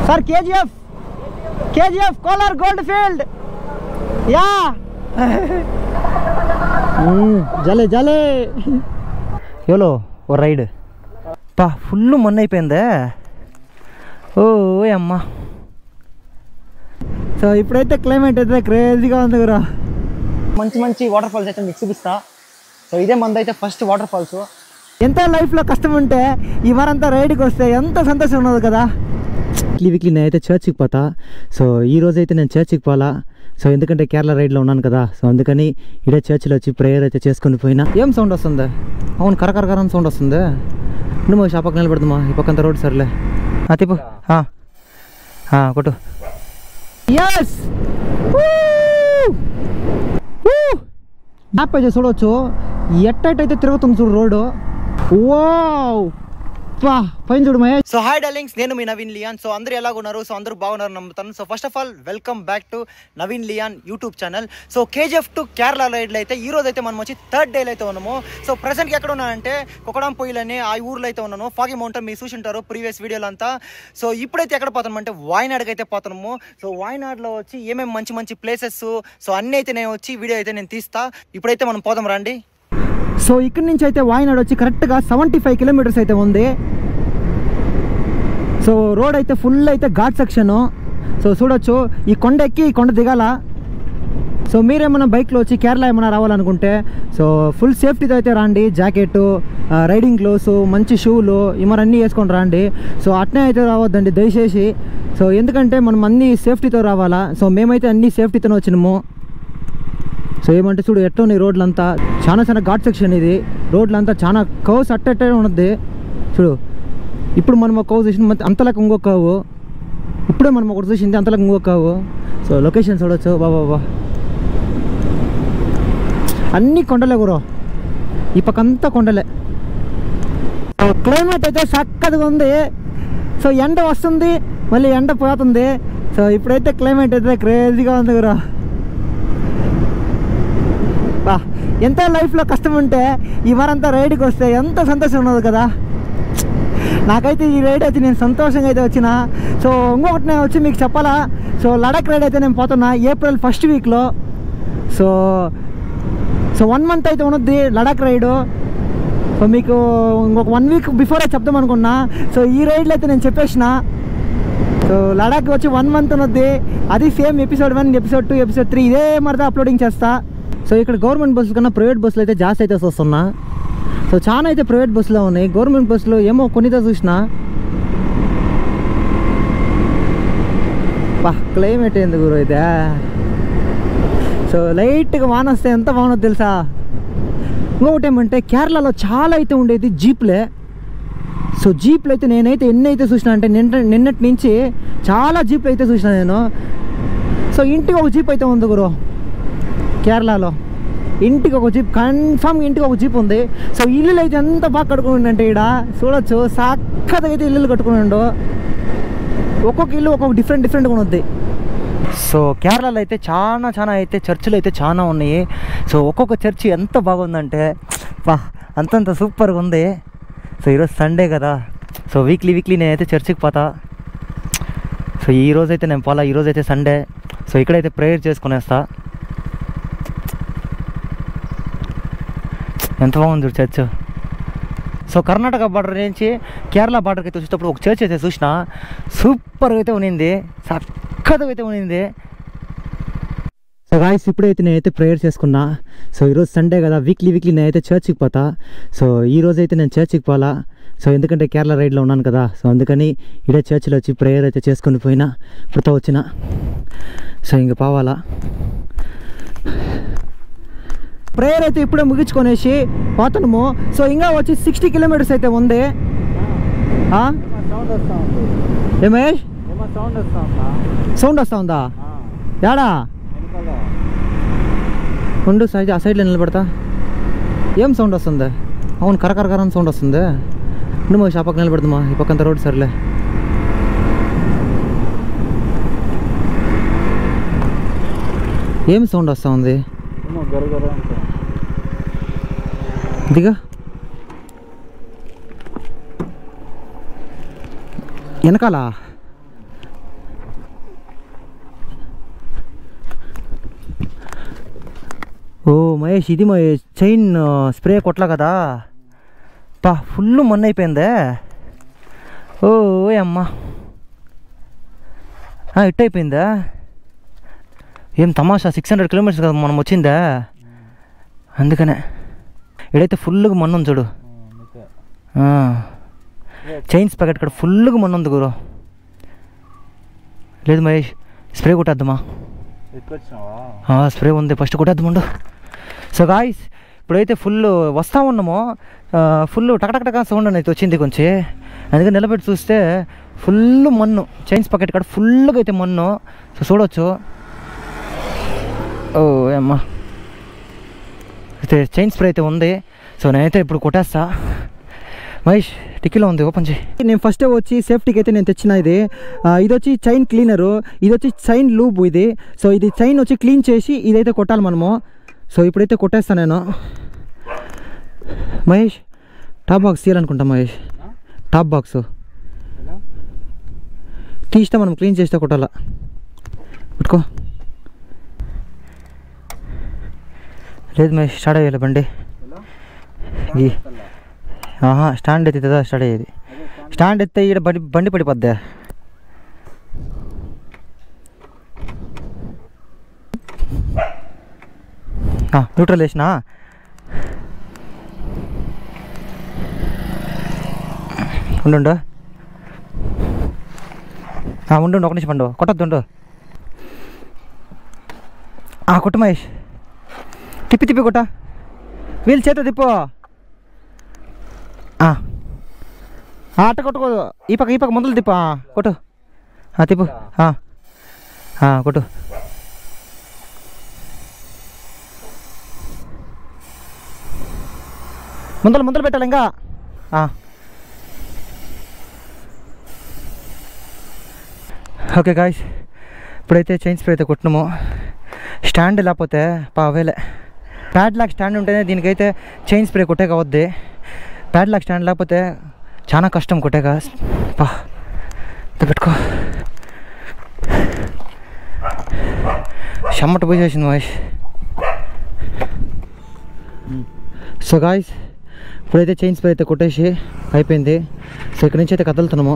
Sir KGF Kolar Gold Field yeah జలే ఎవలో ఓ రైడ్ పా ఫుల్ మొన్న అయిపోయిందే ఓ అమ్మా. సో ఇప్పుడైతే క్లైమేట్ అయితే క్రేజీగా ఉంది కదా, మంచి వాటర్ ఫాల్స్ అయితే మీకు చూపిస్తా. సో ఇదే మంది అయితే ఫస్ట్ వాటర్ ఫాల్స్. ఎంత లైఫ్లో కష్టం ఉంటే ఈ వారంతా రైడ్కి వస్తే ఎంత సంతోషం ఉన్నది కదా. వీక్లీ నేనైతే చర్చ్కి పోతా. సో ఈ రోజు అయితే నేను చర్చ్కి పోలా. సో ఎందుకంటే కేరళ రైడ్లో ఉన్నాను కదా, సో అందుకని ఇదే చర్చ్లో వచ్చి ప్రేయర్ అయితే చేసుకుని పోయినా. ఏం సౌండ్ వస్తుంది? అవును కరకరకరం సౌండ్ వస్తుంది. నువ్వు షాప్ పక్కన నిలబెడదామా? ఈ పక్కంత రోడ్ సర్లే తిప్పు కొట్టు. ఎస్ మ్యాప్ అయితే చూడవచ్చు ఎట్టయితే తిరుగుతుంది చూడు రోడ్డు. వావ్ పైన చూడు మహేష్. సో హాయ్ డార్లింగ్స్, నేను మీ నవీన్ లియాన్. సో అందరూ ఎలాగున్నారు? సో అందరూ బాగున్నారు నమ్ముతాను. So first of all welcome back to Naveen Lian YouTube channel. So KGF to Kerala రైడ్లో అయితే ఈ రోజు అయితే మనం వచ్చి థర్డ్ డేలో అయితే ఉన్నాము. సో ప్రెసెంట్కి ఎక్కడ ఉన్నానంటే కొకడాంపొయ్యిలని ఆ ఊర్లో అయితే ఉన్నాను. ఫాగి మౌంటైన్ మీరు చూసింటారు ప్రీవియస్ వీడియోలో అంతా. సో ఇప్పుడైతే ఎక్కడ పోతున్నాం అంటే వాయనాడ్కి అయితే పోతున్నాము. సో వాయనాడ్లో వచ్చి ఏమేమి మంచి ప్లేసెస్ సో అన్నీ అయితే నేను వచ్చి వీడియో అయితే నేను తీస్తా. ఇప్పుడైతే మనం పోదాం రండి. సో ఇక్కడి నుంచి అయితే వాయనాడ్ వచ్చి కరెక్ట్గా 75 కిలోమీటర్స్ అయితే ఉంది. సో రోడ్ అయితే ఫుల్ అయితే ఘాట్ సెక్షను. సో చూడొచ్చు ఈ కొండ ఎక్కి ఈ కొండ దిగాల. సో మీరేమన్నా బైక్లో వచ్చి కేరళ ఏమైనా రావాలనుకుంటే సో ఫుల్ సేఫ్టీతో అయితే రండి. జాకెట్, రైడింగ్ గ్లోవ్స్, మంచి షూలు ఇవన్నీ వేసుకొని రండి. సో అట్నే అయితే రావద్దండి దయచేసి. సో ఎందుకంటే మనం అన్నీ సేఫ్టీతో రావాలా. సో మేమైతే అన్నీ సేఫ్టీతోనే వచ్చినాము. సో ఏమంటే చూడు ఎట్లా ఉన్నాయి రోడ్లంతా, చాలా ఘాట్ సెక్షన్ ఇది. రోడ్లంతా చాలా కవ్స్ అట్టే ఉన్నది చూడు. ఇప్పుడు మనం ఒక కవ్ చూసింది అంతలాగా ఇంకొక కవ్వు, ఇప్పుడే మనం ఒకటి చూసింది అంతలాగా ఇంకొక కవ్వు. సో లొకేషన్ చూడవచ్చు బాబా, అన్నీ కొండలే గురో, ఈ పక్కంతా కొండలే. క్లైమేట్ అయితే చక్కగా ఉంది. సో ఎండ వస్తుంది మళ్ళీ ఎండ పోతుంది. సో ఇప్పుడైతే క్లైమేట్ అయితే క్రేజీగా ఉంది గురో. ఎంత లైఫ్లో కష్టం ఉంటే ఈ వారంతా రైడ్కి వస్తే ఎంత సంతోషం ఉన్నది కదా. నాకైతే ఈ రైడ్ అయితే నేను సంతోషంగా అయితే వచ్చిన. సో ఇంకొకటి నేను వచ్చి మీకు చెప్పాలా, సో లడాక్ రైడ్ అయితే నేను పోతున్నా ఏప్రిల్ ఫస్ట్ వీక్లో. సో 1 మంత్ అయితే ఉన్నది లడాక్ రైడు. సో మీకు ఇంకొక 1 వీక్ బిఫోరే చెప్దాం అనుకున్నా. సో ఈ రైడ్లో అయితే నేను చెప్పేసిన. సో లడాక్ వచ్చి 1 మంత్ ఉన్నది. అది సేమ్ ఎపిసోడ్ 1, ఎపిసోడ్ 2, ఎపిసోడ్ 3 ఇదే మరిదా అప్లోడింగ్ చేస్తా. సో ఇక్కడ గవర్నమెంట్ బస్సుల కన్నా ప్రైవేట్ బస్సులు అయితే జాస్తి అయితే వస్తున్నా. సో చాలా అయితే ప్రైవేట్ బస్సులో ఉన్నాయి. గవర్నమెంట్ బస్సులో ఏమో కొన్నితో చూసిన. క్లైమేట్ ఎందుకు గురు అయితే. సో లైట్గా వాన వస్తే ఎంత బాగున్నది తెలుసా. ఇంకొకటి ఏమంటే కేరళలో చాలా అయితే ఉండేది జీప్లే. సో జీప్లు అయితే నేనైతే ఎన్ని అయితే చూసినా అంటే నిన్నటి నుంచి చాలా జీప్లు అయితే చూసినా నేను. సో ఇంటికి ఒక జీప్ అయితే ఉంది గురు కేరళలో. ఇంటికి ఒక జీప్, కన్ఫామ్గా ఇంటికి ఒక జీప్ ఉంది. సో ఇల్లులు అయితే ఎంత బాగా కట్టుకుని అంటే ఇక్కడ చూడొచ్చు చక్కగా అయితే ఇల్లులు కట్టుకుని. ఒక్కొక్క ఇల్లు ఒక్కొక్క డిఫరెంట్గా ఉన్నది. సో కేరళలో అయితే చాలా అయితే చర్చిలు అయితే చాలా ఉన్నాయి. సో ఒక్కొక్క చర్చి ఎంత బాగుందంటే అంతంత సూపర్గా ఉంది. సో ఈరోజు సండే కదా, సో వీక్లీ నేనైతే చర్చికి పోతా. సో ఈరోజు అయితే నేను పోలా, ఈరోజు అయితే సండే. సో ఇక్కడైతే ప్రేయర్ చేసుకునేస్తా. ఎంత బాగుంది చర్చ్. సో కర్ణాటక బార్డర్ నుంచి కేరళ బార్డర్కి అయితే వచ్చేటప్పుడు ఒక చర్చ్ అయితే చూసిన, సూపర్గా అయితే ఉన్నింది, చక్కగా అయితే ఉన్నింది. సో గాయ్స్ ఇప్పుడైతే నేనైతే ప్రేయర్ చేసుకున్నా. సో ఈరోజు సండే కదా, వీక్లీ నేనైతే చర్చ్కి పోతా. సో ఈరోజు అయితే నేను చర్చ్కి పోలా. సో ఎందుకంటే కేరళ రైడ్లో ఉన్నాను కదా, సో అందుకని ఇదే చర్చ్లో వచ్చి ప్రేయర్ అయితే చేసుకుని పోయినా. ఇప్పుడుతో వచ్చిన. సో ఇంక పోవాలా. ప్రేయర్ అయితే ఇప్పుడే ముగించుకొనేసి పోతున్నాము. సో ఇంకా వచ్చి 60 కిలోమీటర్స్ అయితే ఉంది. ఏమేష్ సౌండ్ వస్తా ఉందా? యాడా ఉండు సైడ్, ఆ సైడ్లో నిలబడతా. ఏం సౌండ్ వస్తుంది? అవును కరకరకరం సౌండ్ వస్తుంది. నువ్వు షాప్ పక్కన నిలబెడదామా? ఈ పక్కంత రోడ్ సర్లే. ఏం సౌండ్ వస్తూ ఉంది? దిగా వెనకాల ఓ మహేష్, ఇది మహేష్ చైన్ స్ప్రే కొట్లా కదా, పా ఫుల్ మొన్న అయిపోయిందే. ఓ అమ్మా, ఇట్ అయిపోయిందా? ఏం తమాషా, 600 కిలోమీటర్స్ కదా మనం వచ్చిందా, అందుకనే ఇడైతే ఫుల్గా మొన్న ఉంది చూడు. చైన్స్ ప్యాకెట్ ఇక్కడ ఫుల్గా మొన్న ఉంది గురు. లేదు మహేష్, స్ప్రే కొట్టేద్దామా? స్ప్రే ఉంది, ఫస్ట్ కొట్టేద్దామండు. సో గాయ్స్, ఇప్పుడైతే ఫుల్ వస్తూ ఉన్నామో, ఫుల్ టకటకటక సౌండ్ అనేది వచ్చింది కొంచెం, అందుకని నిలబెట్టి చూస్తే ఫుల్ మన్ను, చైన్స్ ప్యాకెట్ కాడ ఫుల్గా అయితే మన్ను. సో చూడవచ్చు. ఓ అమ్మా, అయితే చైన్ స్ప్రే అయితే ఉంది. సో నేనైతే ఇప్పుడు కొట్టేస్తా. మహేష్ టిక్కీలో ఉంది, ఓపెన్ చేయి. నేను ఫస్ట్ వచ్చి సేఫ్టీకి అయితే నేను తెచ్చిన ఇది వచ్చి చైన్ క్లీనరు, ఇది వచ్చి చైన్ లూబ్ ఇది. సో ఇది చైన్ వచ్చి క్లీన్ చేసి ఇదైతే కొట్టాలి మనము. సో ఇప్పుడైతే కొట్టేస్తాను నేను. మహేష్ టాప్ బాక్స్ తీయాలనుకుంటా. మహేష్ టాప్ బాక్స్ తీస్తే మనం క్లీన్ చేస్తే కొట్టాలా. పెట్టుకో. లేదు మహేష్, స్టార్ట్ అయ్యాలి బండి. స్టాండ్ ఎత్తుతుందా? స్టార్ట్ అయ్యేది. స్టాండ్ ఎత్తే ఈడ బండి పడిపోద్దా? న్యూట్రల్ వేసినా. ఉండు ఉండు, ఒక నిమిషం పండు, కొట్టద్దు. కొట్టు మహేష్, తిప్పి కొట్ట, వీళ్ళు చేత తిప్పు. అట్ట కొట్టుకోదు, ఈ పక్క ముందలు తిప్పు. కొట్టు, తిప్పు, కొట్టు. ముందలు పెట్టాలి ఇంకా. ఓకే గాయ్స్, ఇప్పుడైతే చైన్ స్ప్రే అయితే కొట్టినాము. స్టాండ్ లేకపోతే పావేలే. ప్యాడ్లాక్ స్టాండ్ ఉంటేనే దీనికైతే చైన్ స్ప్రే కొట్టేక అవద్ది. ప్యాడ్లాక్ స్టాండ్ లేకపోతే చాలా కష్టం కొట్టేక. పెట్టుకో. చెమ్మట పోసేసింది మహేష్. సో గాయ్స్, ఇప్పుడైతే చైన్ స్ప్రే అయితే కొట్టేసి అయిపోయింది. సో ఇక్కడి నుంచి అయితే కదులుతున్నాము.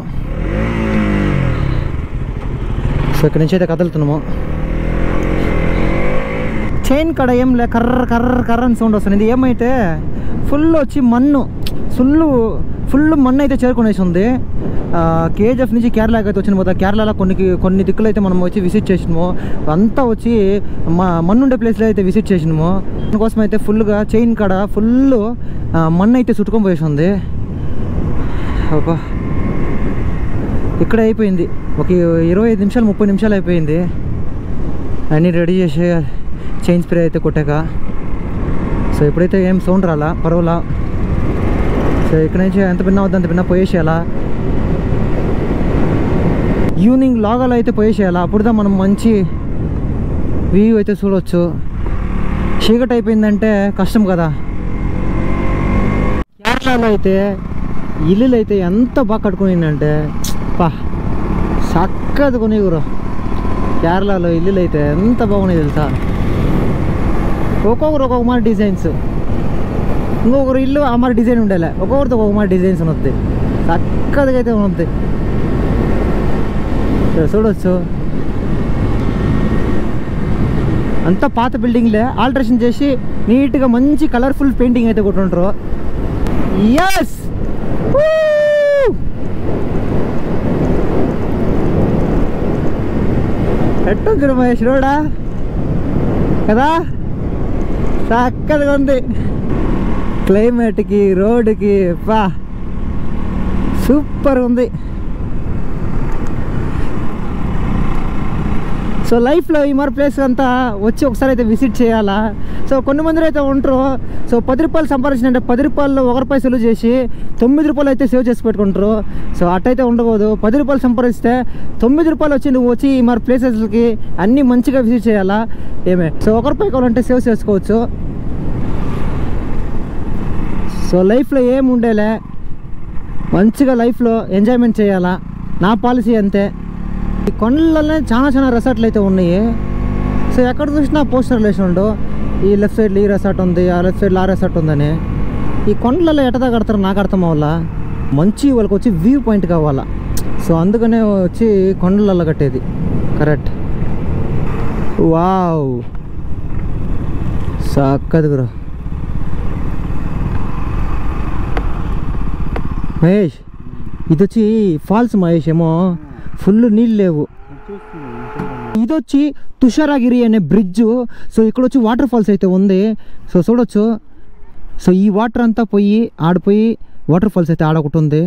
చైన్ కడ ఏం లే, కర్ర అని సౌండ్ వస్తుంది. ఇది ఏమైతే ఫుల్ వచ్చి మన్ను, ఫుల్ మన్ను అయితే చేరుకునేసి ఉంది. కేజీఎఫ్ నుంచి కేరళకి అయితే వచ్చిన పోతా. కేరళలో కొన్ని దిక్కులు అయితే మనం వచ్చి విజిట్ చేసినాము. అంతా వచ్చి మన్ను ఉండే ప్లేస్లో అయితే విజిట్ చేసినాము. దానికోసం అయితే ఫుల్గా చైన్ కాడ ఫుల్ మన్ను అయితే చుట్టుకొని పోయేసింది. అబ్బా, ఇక్కడే అయిపోయింది. ఒక 25 నిమిషాలు 30 నిమిషాలు అయిపోయింది అన్నీ రెడీ చేసి చైన్ స్ప్రే అయితే కొట్టాక. సో ఇప్పుడైతే ఏం సౌండ్ రాలా, పర్వాలా. సో ఇక్కడ నుంచి ఎంత భిన్న అవుద్ది అంత భిన్న పోయేసేయాలా. ఈవినింగ్ లాగాలో అయితే పోయేసేయాలా, అప్పుడుదా మనం మంచి వ్యూ అయితే చూడవచ్చు. చీకటి అయిపోయిందంటే కష్టం కదా. కేరళలో అయితే ఇల్లులు అయితే ఎంత బాగా కట్టుకునిందంటే చక్కది కొని గురు. కేరళలో ఇల్లులు అయితే ఎంత బాగున్నాయి తెలుసా. ఒక్కొక్కరు ఒక్కొక్క మరి డిజైన్స్, ఇంకొకరు ఇల్లు ఆ మరి డిజైన్ ఉండాలి, ఒక్కొక్కరితో ఒక్కొక్క మరి డిజైన్స్ ఉన్నది. చక్కదిగా అయితే ఉన్నది చూడవచ్చు. అంతా పాత బిల్డింగ్లే ఆల్టరేషన్ చేసి నీట్గా మంచి కలర్ఫుల్ పెయింటింగ్ అయితే కొట్టుంటారు. ఎస్, ఎట్టు మహేష్ రోడా కదా, చక్కగా ఉంది. క్లైమేట్కి రోడ్డుకి సూపర్ ఉంది. సో లైఫ్లో ఈ మరి ప్లేస్ అంతా వచ్చి ఒకసారి అయితే విజిట్ చేయాలా. సో కొన్ని మంది అయితే ఉంటారు. సో 10 రూపాయలు సంపాదించినంటే 10 రూపాయలు 1 రూపాయి సెలవు చేసి 9 రూపాయలు అయితే సేవ్ చేసి పెట్టుకుంటారు. సో అట్టయితే ఉండకూడదు. 10 రూపాయలు సంపాదిస్తే 9 రూపాయలు వచ్చి నువ్వు వచ్చి ఈ మరి ప్లేసెస్కి అన్నీ మంచిగా విజిట్ చేయాలా. సో 1 రూపాయి కావాలంటే సేవ్ చేసుకోవచ్చు. సో లైఫ్లో ఏం ఉండేలే, మంచిగా లైఫ్లో ఎంజాయ్మెంట్ చేయాలా. నా పాలసీ అంతే. ఈ కొండలనే చాలా రిసార్ట్లు అయితే ఉన్నాయి. సో ఎక్కడ చూసినా పోస్టర్ వేసి ఉండు. ఈ లెఫ్ట్ సైడ్లో ఈ రెసార్ట్ ఉంది, ఆ లెఫ్ట్ సైడ్లో ఆ రెసార్ట్ ఉందని. ఈ కొండలలో ఎటదా కడతారు నాకు అర్థం అవ్వాలా. మంచి వాళ్ళకి వచ్చి వ్యూ పాయింట్ కావాలా. సో అందుకనే వచ్చి కొండలలో కట్టేది. కరెక్ట్. వావ్ చక్కది గురు. మహేష్ ఇది వచ్చి ఫాల్స్ మహేష్ ఏమో ఫుల్ నీళ్ళు లేవు. ఇది వచ్చి తుషారగిరి అనే బ్రిడ్జ్. సో ఇక్కడ వచ్చి వాటర్ ఫాల్స్ అయితే ఉంది. సో చూడొచ్చు. సో ఈ వాటర్ అంతా పోయి ఆడిపోయి వాటర్ ఫాల్స్ అయితే ఆడొకటి ఉంది.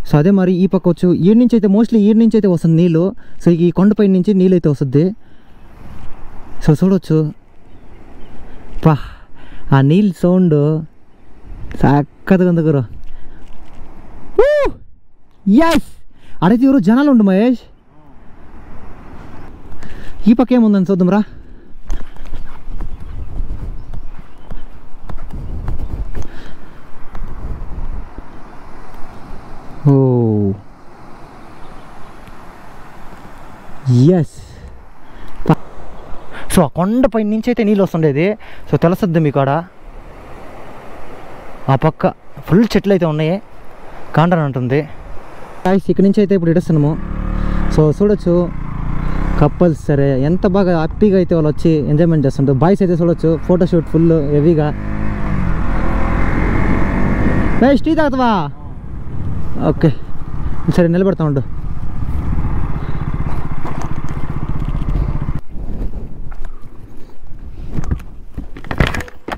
సో అదే మరి ఈ పక్క వచ్చు ఈడ నుంచి అయితే మోస్ట్లీ ఈడ నుంచి అయితే వస్తుంది నీళ్ళు. సో ఈ కొండపై నుంచి నీళ్ళు అయితే వస్తుంది. సో చూడొచ్చు పా ఆ నీళ్ళు సౌండ్ చక్కగా ఉంది గురు. ఎస్ అడైతే ఎవరు జనాలు ఉండు మహేష్. ఈ పక్క ఏముందని చూద్దాంరా. ఓ ఎస్. సో ఆ కొండపై నుంచి అయితే నీళ్ళు వస్తుండేది. సో తెలుస్తుంది మీకు ఆడ ఆ పక్క ఫుల్ చెట్లు అయితే ఉన్నాయి. కాండన్ అంటుంది. ఇక్కడి నుంచి అయితే ఇప్పుడు ఇడుస్తున్నాము. సో చూడొచ్చు కపుల్స్ సరే ఎంత బాగా హ్యాపీగా అయితే వాళ్ళు వచ్చి ఎంజాయ్మెంట్ చేస్తుంటారు. బాయ్స్ అయితే చూడొచ్చు ఫోటోషూట్ ఫుల్ హెవీగా. టీ తాగుతావా? ఓకే సరే నిలబడతా ఉండు.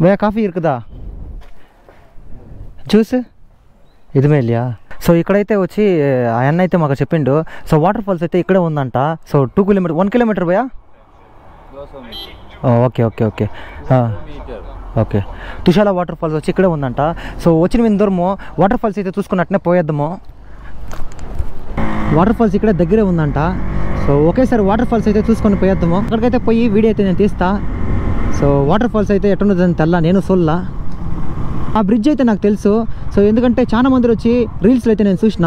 భయ్యా కాఫీ ఇరుకుదా జ్యూస్ ఇదిమే இல்லையா? సో ఇక్కడైతే వచ్చి ఆయన అయితే మాకు చెప్పిండు. సో వాటర్ ఫాల్స్ అయితే ఇక్కడే ఉందంట. సో 2 కిలోమీటర్ 1 కిలోమీటర్ భయ్యా? Okay okay okay okay. Tushala water falls వచ్చి ఇక్కడే ఉందంట. సో వచ్చిన మీద దూరము వాటర్ ఫాల్స్ అయితే చూసుకున్నట్టునే పోయేద్దాము. వాటర్ ఫాల్స్ ఇక్కడే దగ్గరే ఉందంట. సో ఒకేసారి వాటర్ ఫాల్స్ అయితే చూసుకొని పోయేద్దాము. అక్కడికైతే పోయి వీడియో అయితే నేను తీస్తా. సో వాటర్ ఫాల్స్ అయితే ఎట్లుంటుందని తెల్లా నేను చూడలా. ఆ బ్రిడ్జ్ అయితే నాకు తెలుసు. సో ఎందుకంటే చాలా మంది వచ్చి రీల్స్లో అయితే నేను చూసిన.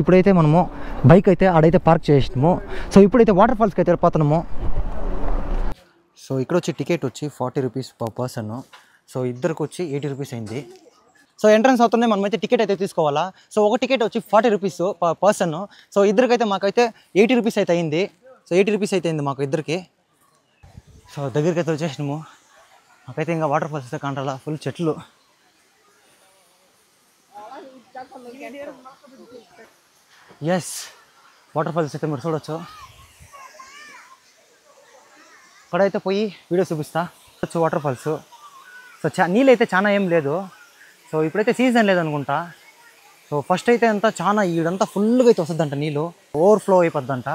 ఇప్పుడైతే మనము బైక్ అయితే ఆడైతే పార్క్ చేసినాము. సో ఇప్పుడైతే వాటర్ ఫాల్స్కి అయితే వెళ్ళిపోతున్నాము. సో ఇక్కడ వచ్చి టికెట్ వచ్చి 40 రూపీస్ పర్ పర్సన్. సో ఇద్దరికి వచ్చి 80 రూపీస్ అయింది. సో ఎంట్రన్స్ అవుతుంది మనమైతే టికెట్ అయితే తీసుకోవాలా. సో ఒక టికెట్ వచ్చి 40 రూపీస్ పర్ పర్సన్. సో ఇద్దరికైతే మాకైతే 80 రూపీస్ అయితే అయింది. సో 80 రూపీస్ అయితే అయింది మాకు ఇద్దరికి. సో దగ్గరికి అయితే వచ్చేసినాము. మాకైతే ఇంకా వాటర్ ఫాల్స్ అయితే కాంటాలా ఫుల్ చెట్లు. ఎస్ వాటర్ ఫాల్స్ అయితే మీరు చూడొచ్చు. అక్కడైతే పోయి వీడియో చూపిస్తా. Water falls. సో నీళ్ళు అయితే చాలా ఏం లేదు. సో ఇప్పుడైతే సీజన్ లేదనుకుంటా. సో ఫస్ట్ అయితే అంతా చాలా ఈడంతా ఫుల్గా అయితే వస్తుందంట నీళ్ళు. ఓవర్ఫ్లో అయిపోద్దంట.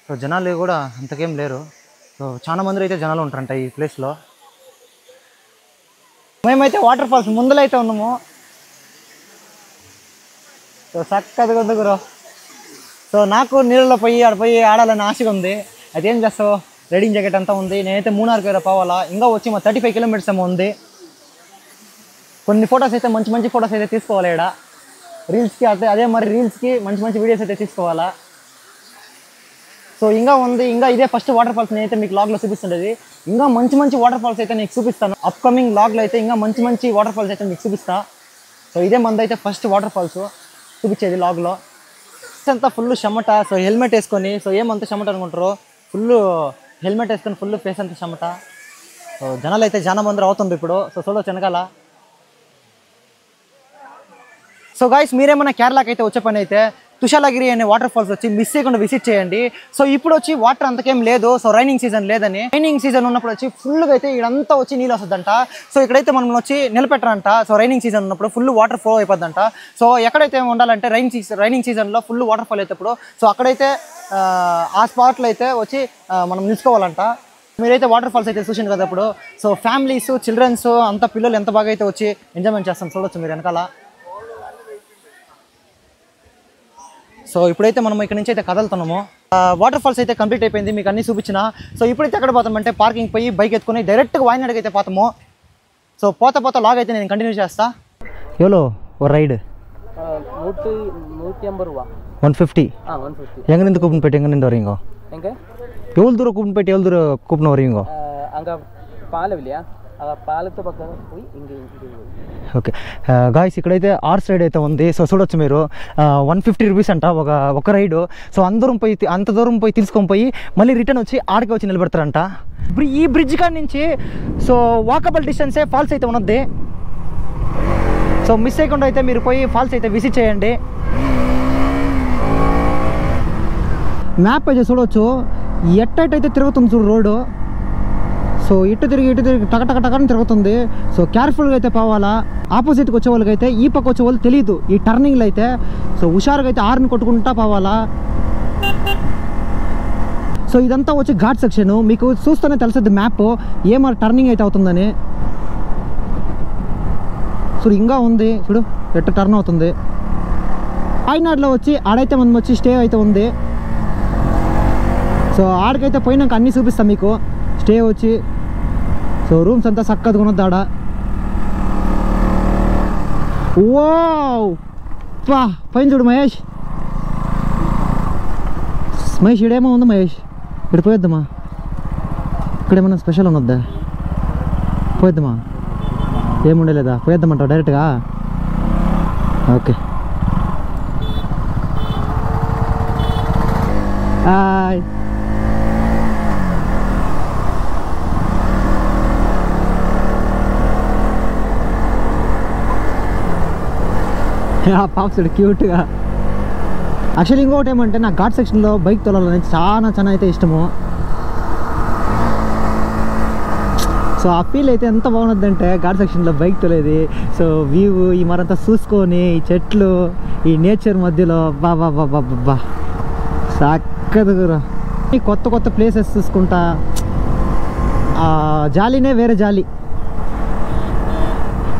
సో జనాలు కూడా అంతకేం లేరు. సో చాలా మంది అయితే జనాలు ఉంటారంట ఈ ప్లేస్లో. మేమైతే వాటర్ ఫాల్స్ ముందులో అయితే ఉన్నాము. సో చక్కగా ఉంది గురు. సో నాకు నీళ్ళలో పోయి ఆడాలని ఆశగా ఉంది. అయితే ఏం చేస్తావు రైడింగ్ జాకెట్ అంతా ఉంది. నేనైతే మూనార్కి వేరే పోవాలా. ఇంకా వచ్చి మా 35 కిలోమీటర్స్ ఏమో ఉంది. కొన్ని ఫొటోస్ అయితే మంచి ఫొటోస్ అయితే తీసుకోవాలి ఇక్కడ రీల్స్కి. అదే మరి రీల్స్కి మంచి వీడియోస్ అయితే తీసుకోవాలా. సో ఇంకా ఉంది. ఇంకా ఇదే ఫస్ట్ వాటర్ ఫాల్స్ నేనైతే మీకు లాగ్లో చూపిస్తుండేది. ఇంకా మంచి వాటర్ ఫాల్స్ అయితే నీకు చూపిస్తాను. అప్కమింగ్ లాగ్లో అయితే ఇంకా మంచి వాటర్ ఫాల్స్ అయితే మీకు చూపిస్తా. సో ఇదే మంది అయితే ఫస్ట్ వాటర్ ఫాల్స్ చూపించేది లాగ్లో. అంతా ఫుల్ చెమట. సో హెల్మెట్ వేసుకొని సో ఏమంత చెమట అనుకుంటారు. ఫుల్ హెల్మెట్ వేసుకొని ఫుల్ ఫేస్ అంతా చెమట. సో జనాలు అయితే చాలా మంది అవుతుంది ఇప్పుడు. సో చూడవచ్చు వెనకాల. సో గాయస్ మీరేమన్నా కేరళకి అయితే వచ్చే పని అయితే తుషాలగిరి అనే వాటర్ ఫాల్స్ వచ్చి మిస్ చేయకుండా విజిట్ చేయండి. సో ఇప్పుడు వచ్చి వాటర్ అంతకేం లేదు. సో రైనింగ్ సీజన్ లేదని. రైనింగ్ సీజన్ ఉన్నప్పుడు వచ్చి ఫుల్గా అయితే ఇదంతా వచ్చి నీళ్ళు వస్తుందంట. సో ఇక్కడైతే మనం వచ్చి నిలబెట్టరంట. సో రైనింగ్ సీజన్ ఉన్నప్పుడు ఫుల్ వాటర్ ఫ్లో అయిపోద్దంట. సో ఎక్కడైతే ఉండాలంటే రైనింగ్ సీజన్లో ఫుల్ వాటర్ ఫాల్ అయినప్పుడు సో అక్కడైతే ఆ స్పాట్లో అయితే వచ్చి మనం నిలుచుకోవాలంట. మీరైతే వాటర్ ఫాల్స్ అయితే చూసిండు కదా ఇప్పుడు. సో ఫ్యామిలీస్ చిల్డ్రన్స్ అంతా పిల్లలు ఎంత బాగా అయితే వచ్చి ఎంజాయ్మెంట్ చేస్తాం చూడొచ్చు మీరు వెనకాల. సో ఇప్పుడైతే మనం ఇక్కడ నుంచి అయితే కదలుతున్నాము. వాటర్ ఫాల్స్ అయితే కంప్లీట్ అయిపోయింది. మీకు అన్నీ చూపించిన. సో ఇప్పుడైతే ఎక్కడ పోతామంటే పార్కింగ్ పోయి బైక్ ఎత్తుకొని డైరెక్ట్గా వాయినాడుకి అయితే పోతాము. సో పోతా లాగ్ అయితే నేను కంటిన్యూ చేస్తా. ఎవరో ఓ రైడ్ 150 150 ಹೆಂಗನಿಂದ ಕೂಪನ್ ಪೇಟೆ ಹೆಂಗನಿಂದ ಅವ್ರಿಂಗೋ ಹೆಂಗೆ எவ்வளோ தூரம் கூப்பிட்டு போயிட்டு எவ்வளோ தூரம் கூப்பிட்டு வரீங்க? அங்கே పాల இல்லையா పాలతో పక్కన పోయి ఇంకే ఓకే గాయస్ ఇక్కడైతే ఆర్స్ రైడ్ అయితే ఉంది. సో చూడొచ్చు మీరు 150 రూపీస్ అంట ఒక రైడు. సో అంత దూరం పోయి తీసుకొని పోయి మళ్ళీ రిటర్న్ వచ్చి ఆడికి వచ్చి నిలబెడతారంట. ఈ బ్రిడ్జ్ కాడి నుంచి సో వాకబుల్ డిస్టెన్సే ఫాల్స్ అయితే ఉన్నది. సో మిస్ అయ్యకుండా అయితే మీరు పోయి ఫాల్స్ అయితే విజిట్ చేయండి. మ్యాప్ అయితే చూడవచ్చు ఎట్టయితే తిరుగుతుంది చూడు రోడ్డు. సో ఇటు తిరిగి టకటకని తిరుగుతుంది. సో కేర్ఫుల్గా అయితే పోవాలా. ఆపోజిట్కి వచ్చే వాళ్ళకైతే ఈ పక్క వచ్చే వాళ్ళు తెలియదు ఈ టర్నింగ్లో అయితే. సో హుషారుగా అయితే ఆర్ని కొట్టుకుంటా పోవాలా. సో ఇదంతా వచ్చి ఘాట్ సెక్షన్. మీకు చూస్తూనే తెలుస్తుంది మ్యాప్ ఏమారు టర్నింగ్ అయితే అవుతుందని. సో ఇంకా ఉంది చూడు ఎట్టు టర్న్ అవుతుంది. వాయనాడ్లో వచ్చి ఆడైతే మనం వచ్చి స్టే అయితే ఉంది. సో ఆడికైతే పోయినాక అన్నీ చూపిస్తాం మీకు. స్టే వచ్చి సో రూమ్స్ అంతా చక్కగా కొనొద్దు ఆడ. వావ్ పా పైన చూడు మహేష్. ఇడేమో ఉంది మహేష్. ఇక్కడ పోయేద్దామా? ఇక్కడ ఏమన్నా స్పెషల్ ఉన్నద్దా? పోయేద్దామా? ఏముండలేదా? పోయేద్దామంటావు డైరెక్ట్గా? Okay hi. పాప్స్ క్యూట్గా. యాక్చువల్లీ ఇంకోటి ఏమంటే నాకు ఘాట్ సెక్షన్లో బైక్ తోలాలని చాలా అయితే ఇష్టము. సో ఆ ఫీల్ అయితే ఎంత బాగున్నదంటే ఘాట్ సెక్షన్లో బైక్ తోలేది. సో వ్యూ ఈ మరంతా చూసుకొని ఈ చెట్లు ఈ నేచర్ మధ్యలో బాబా చక్కగా కొత్త ప్లేసెస్ చూసుకుంటా జాలీనే వేరే జాలి.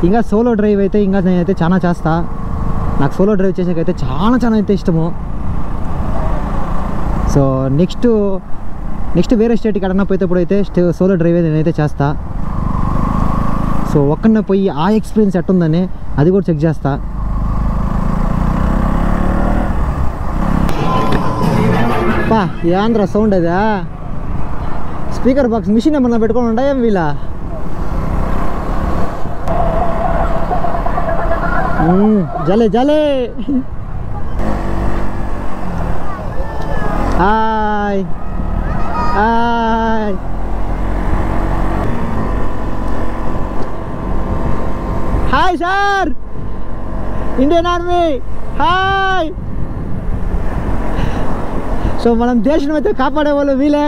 ఇంకా సోలో డ్రైవ్ అయితే ఇంకా నేనైతే చాలా చేస్తా. నాకు సోలో డ్రైవ్ చేసేకైతే చాలా అయితే ఇష్టము. సో నెక్స్ట్ వేరే స్టేట్కి ఎడన్నా పోయేటప్పుడు అయితే సోలో డ్రైవ్ నేనైతే చేస్తా. సో ఒక్కనే పోయి ఆ ఎక్స్పీరియన్స్ ఎట్టుందని అది కూడా చెక్ చేస్తా. పా ఏ ఆంధ్ర సౌండ్ అదా? స్పీకర్ బాక్స్ మిషన్ ఏమన్నా పెట్టుకొని ఉంటాయా వీళ్ళ? జలే hi hi. Hi sir, Indian army hi. So మనం దేశం అయితే కాపాడే వాళ్ళు వీలే.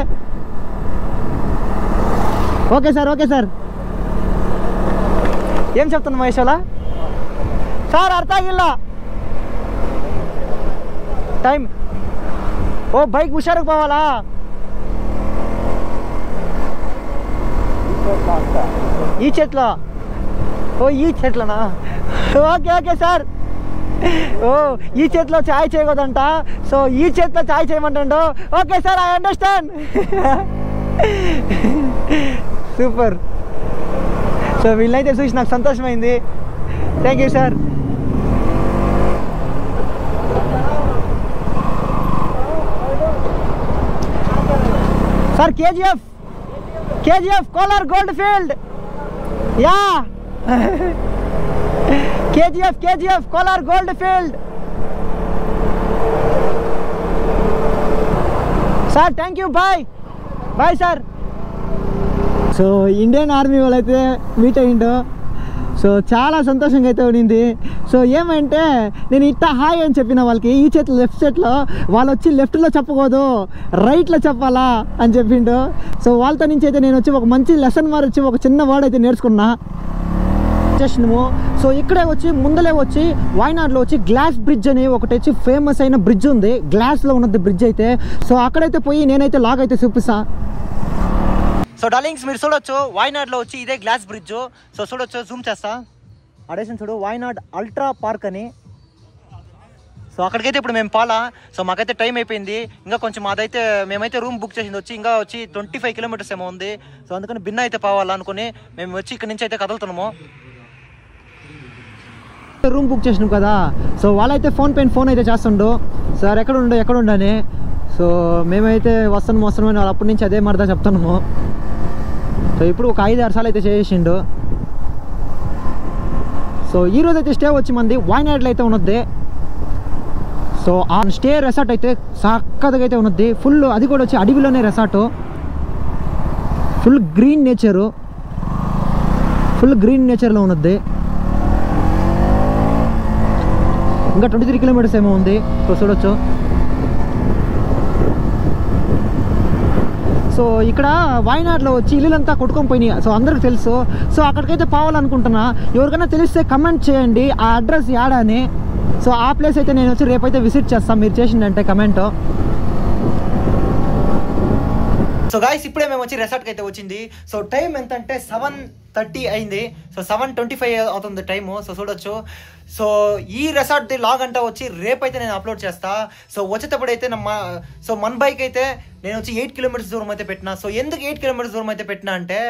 ఓకే సార్ ఏం చెప్తాను మహేష్ వాళ్ళ సార్? అర్థ ಆಗಿಲ್ಲ టైం. ఓ బైక్ హుషారుకు పోవాలా? ఈ చెట్లో? ఓ ఈ చెట్లనా? Okay sir. ఓ ఈ చేతిలో చాయ్ చేయకూడదంట. సో ఈ చేతిలో చాయ్ చేయమంటాడు. Okay sir, I understand. Super. So వీళ్ళైతే చూసి నాకు సంతోషమైంది. Thank you sir. Sir KGF Kolar Gold Field. Yeah KGF Kolar Gold Field. Sir thank you, bye sir. So Indian army వాళ్ళైతే మీట్ అయ్యిండు. సో చాలా సంతోషంగా అయితే ఉండింది. సో ఏమంటే నేను ఇట్లా హాయ్ అని చెప్పిన వాళ్ళకి ఈ చేతిలో లెఫ్ట్ చేతిలో, వాళ్ళు వచ్చి లెఫ్ట్లో చెప్పకూడదు రైట్లో చెప్పాలా అని చెప్పిండు. సో వాళ్ళతో నుంచి అయితే నేను వచ్చి ఒక మంచి లెసన్ వచ్చి ఒక చిన్న వర్డ్ అయితే నేర్చుకున్నా. సో ఇక్కడే వచ్చి ముందలే వచ్చి వాయనాడ్లో వచ్చి గ్లాస్ బ్రిడ్జ్ అని ఒకటి వచ్చి ఫేమస్ అయిన బ్రిడ్జ్ ఉంది. గ్లాస్లో ఉన్నది బ్రిడ్జ్ అయితే. సో అక్కడైతే పోయి నేనైతే లాగ్ అయితే చూపిస్తా. సో డార్లింగ్స్ మీరు చూడొచ్చు వాయనాడ్లో వచ్చి ఇదే గ్లాస్ బ్రిడ్జ్. సో చూడొచ్చు, జూమ్ చేస్తా, అడేషన్ చూడు, వాయనాడ్ అల్ట్రా పార్క్ అని. సో అక్కడికైతే ఇప్పుడు మేము పోలా. సో మాకైతే టైం అయిపోయింది. ఇంకా కొంచెం అదైతే మేమైతే రూమ్ బుక్ చేసింది వచ్చి ఇంకా వచ్చి 25 కిలోమీటర్స్ ఏమో ఉంది. సో అందుకని భిన్న అయితే పోవాలనుకుని మేము వచ్చి ఇక్కడ నుంచి అయితే కదులుతున్నాము. రూమ్ బుక్ చేసినాం కదా. సో వాళ్ళైతే ఫోన్ అయితే చేస్తుండు, సార్ ఎక్కడుండని. సో మేమైతే వస్తున్నామని వాళ్ళు అప్పటి నుంచి అదే మరదా చెప్తున్నాము. సో ఇప్పుడు ఒక 5-6 సార్లు అయితే చేసిండు. సో ఈరోజు అయితే స్టే వచ్చి మంది వాయనాడ్లో అయితే ఉన్నది. సో ఆ స్టే రెసార్ట్ అయితే చక్కగా అయితే ఉన్నది. ఫుల్ అది కూడా వచ్చి అడవిలోనే రెసార్ట్. ఫుల్ గ్రీన్ నేచర్లో ఉన్నది. ఇంకా 23 కిలోమీటర్స్ ఏమో ఉంది. సో చూడొచ్చు. సో ఇక్కడ వాయనాడ్లో వచ్చి ఇల్లులంతా కొట్టుకొని పోయినాయి. సో అందరికి తెలుసు. సో అక్కడికైతే పోవాలనుకుంటున్నా. ఎవరికైనా తెలిస్తే కమెంట్ చేయండి ఆ అడ్రస్ యాడా అని. సో ఆ ప్లేస్ అయితే నేను వచ్చి రేపైతే విజిట్ చేస్తాను మీరు చేసిందంటే కమెంట్. సో గాయస్ ఇప్పుడే మేము వచ్చి రెసార్ట్కి అయితే వచ్చింది. సో టైం ఎంత అంటే 7:30 అయింది. సో 7:25 అవుతుంది టైము. సో చూడొచ్చు. సో ఈ రెసార్ట్ది లాగ్ అంతా వచ్చి రేపైతే నేను అప్లోడ్ చేస్తా. సో వచ్చేటప్పుడు అయితే మన బైక్ అయితే నేను వచ్చి 8 కిలోమీటర్స్ దూరం అయితే పెట్టినా. సో ఎందుకు 8 కిలోమీటర్స్ దూరం అయితే పెట్టినా అంటే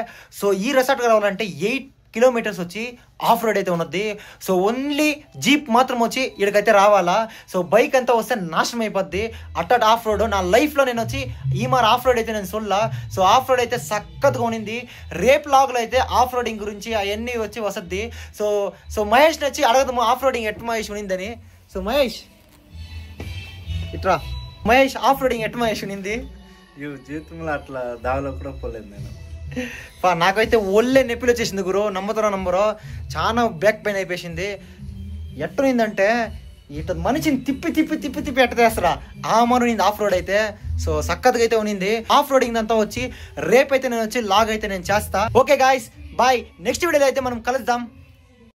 సో ఈ రెసార్ట్కి రావాలంటే 8 కిలోమీటర్స్ వచ్చి ఆఫ్ రోడ్ అయితే ఉన్నది. సో ఓన్లీ జీప్ మాత్రం వచ్చి ఇక్కడికైతే రావాలా. సో బైక్ అంతా వస్తే నాశనం అయిపోద్ది. అట్టట్ ఆఫ్ రోడ్ నా లైఫ్లో నేను వచ్చి ఈ మారు ఆఫ్ రోడ్ అయితే నేను చూడలా. సో ఆఫ్ రోడ్ అయితే సక్కత్గా ఉన్నింది. రేపు లాగ్లో అయితే ఆఫ్ రోడింగ్ గురించి అవన్నీ వచ్చి వసద్ది. సో మహేష్ని వచ్చి అడగదు ఆఫ్ రోడింగ్ ఎట్టు మహేష్ ఉన్నిందని. సో మహేష్ ఇట్రా. మహేష్ ఆఫ్ రోడింగ్ ఎట్టు మహేష్ ఉన్నింది? జీవితంలో అట్లా దావలో కూడా పోలేదు నేను. నాకైతే ఒళ్ళే నొప్పిలు వచ్చేసింది గురు. నమ్మరో చాలా బ్యాక్ పెయిన్ అయిపోయింది. ఎట్టునిందంటే ఇట్లా మనిషిని తిప్పి ఎట్టేస్తారా ఆ మరునింది ఆఫ్ రోడ్ అయితే. సో సక్కత్గా అయితే ఉన్నింది. ఆఫ్ రోడింగ్ అంతా వచ్చి రేపైతే నేను వచ్చి లాగ్ అయితే నేను చేస్తా. Okay guys bye. నెక్స్ట్ వీడియోలో అయితే మనం కలుద్దాం.